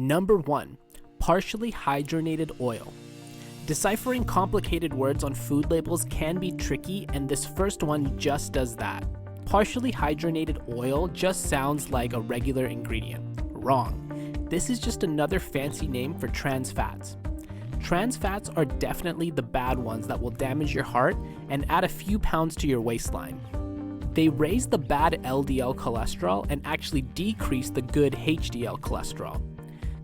Number 1. Partially hydronated oil. Deciphering complicated words on food labels can be tricky, and this first one just does that. Partially hydronated oil just sounds like a regular ingredient. Wrong. This is just another fancy name for trans fats. Trans fats are definitely the bad ones that will damage your heart and add a few pounds to your waistline. They raise the bad LDL cholesterol and actually decrease the good HDL cholesterol.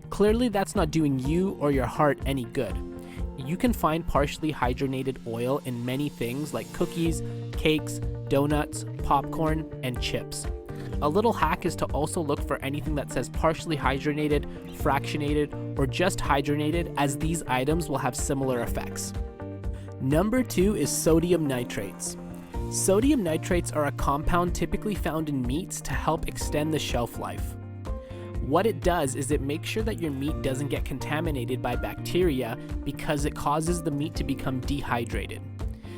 Clearly, that's not doing you or your heart any good. You can find partially hydronated oil in many things like cookies, cakes, donuts, popcorn, and chips. A little hack is to also look for anything that says partially hydronated, fractionated, or just hydronated, as these items will have similar effects. Number 2 is sodium nitrates. Sodium nitrates are a compound typically found in meats to help extend the shelf life. What it does is it makes sure that your meat doesn't get contaminated by bacteria because it causes the meat to become dehydrated.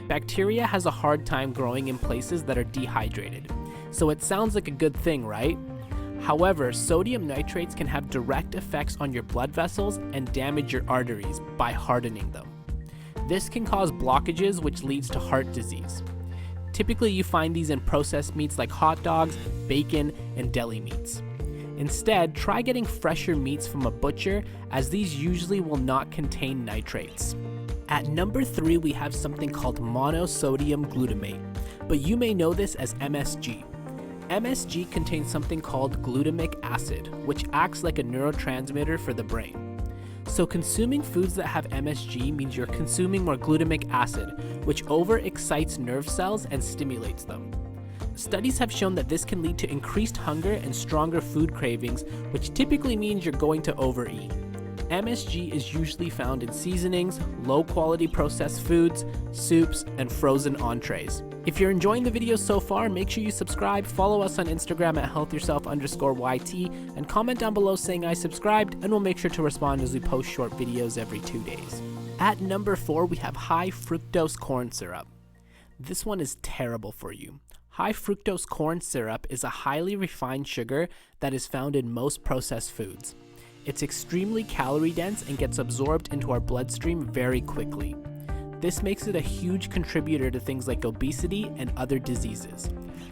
Bacteria has a hard time growing in places that are dehydrated, so it sounds like a good thing, right? However, sodium nitrates can have direct effects on your blood vessels and damage your arteries by hardening them. This can cause blockages, which leads to heart disease. Typically, you find these in processed meats like hot dogs, bacon, and deli meats. Instead, try getting fresher meats from a butcher, as these usually will not contain nitrates. At number 3, we have something called monosodium glutamate, but you may know this as MSG. MSG contains something called glutamic acid, which acts like a neurotransmitter for the brain. So consuming foods that have MSG means you're consuming more glutamic acid, which overexcites nerve cells and stimulates them. Studies have shown that this can lead to increased hunger and stronger food cravings, which typically means you're going to overeat. MSG is usually found in seasonings, low-quality processed foods, soups, and frozen entrees. If you're enjoying the video so far, make sure you subscribe, follow us on Instagram at healthyourself_YT, and comment down below saying I subscribed, and we'll make sure to respond as we post short videos every 2 days. At number 4, we have high fructose corn syrup. This one is terrible for you. High fructose corn syrup is a highly refined sugar that is found in most processed foods. It's extremely calorie dense and gets absorbed into our bloodstream very quickly. This makes it a huge contributor to things like obesity and other diseases.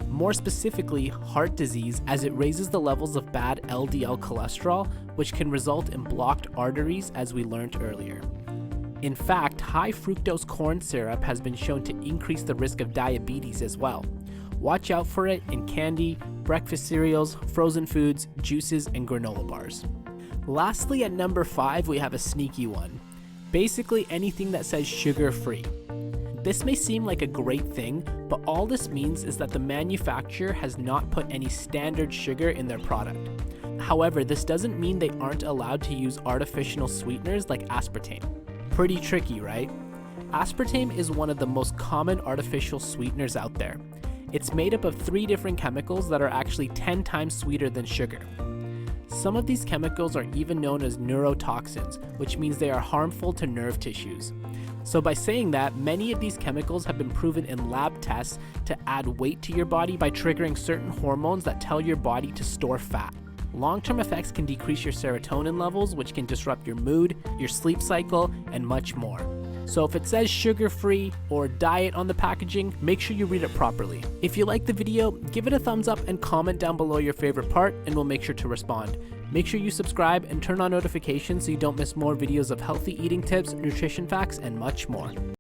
More specifically, heart disease, as it raises the levels of bad LDL cholesterol, which can result in blocked arteries, as we learned earlier. In fact, high fructose corn syrup has been shown to increase the risk of diabetes as well. Watch out for it in candy, breakfast cereals, frozen foods, juices, and granola bars. Lastly, at number 5, we have a sneaky one. Basically anything that says sugar-free. This may seem like a great thing, but all this means is that the manufacturer has not put any standard sugar in their product. However, this doesn't mean they aren't allowed to use artificial sweeteners like aspartame. Pretty tricky, right? Aspartame is one of the most common artificial sweeteners out there. It's made up of 3 different chemicals that are actually 10 times sweeter than sugar. Some of these chemicals are even known as neurotoxins, which means they are harmful to nerve tissues. So by saying that, many of these chemicals have been proven in lab tests to add weight to your body by triggering certain hormones that tell your body to store fat. Long-term effects can decrease your serotonin levels, which can disrupt your mood, your sleep cycle, and much more. So if it says sugar-free or diet on the packaging, make sure you read it properly. If you like the video, give it a thumbs up and comment down below your favorite part, and we'll make sure to respond. Make sure you subscribe and turn on notifications so you don't miss more videos of healthy eating tips, nutrition facts, and much more.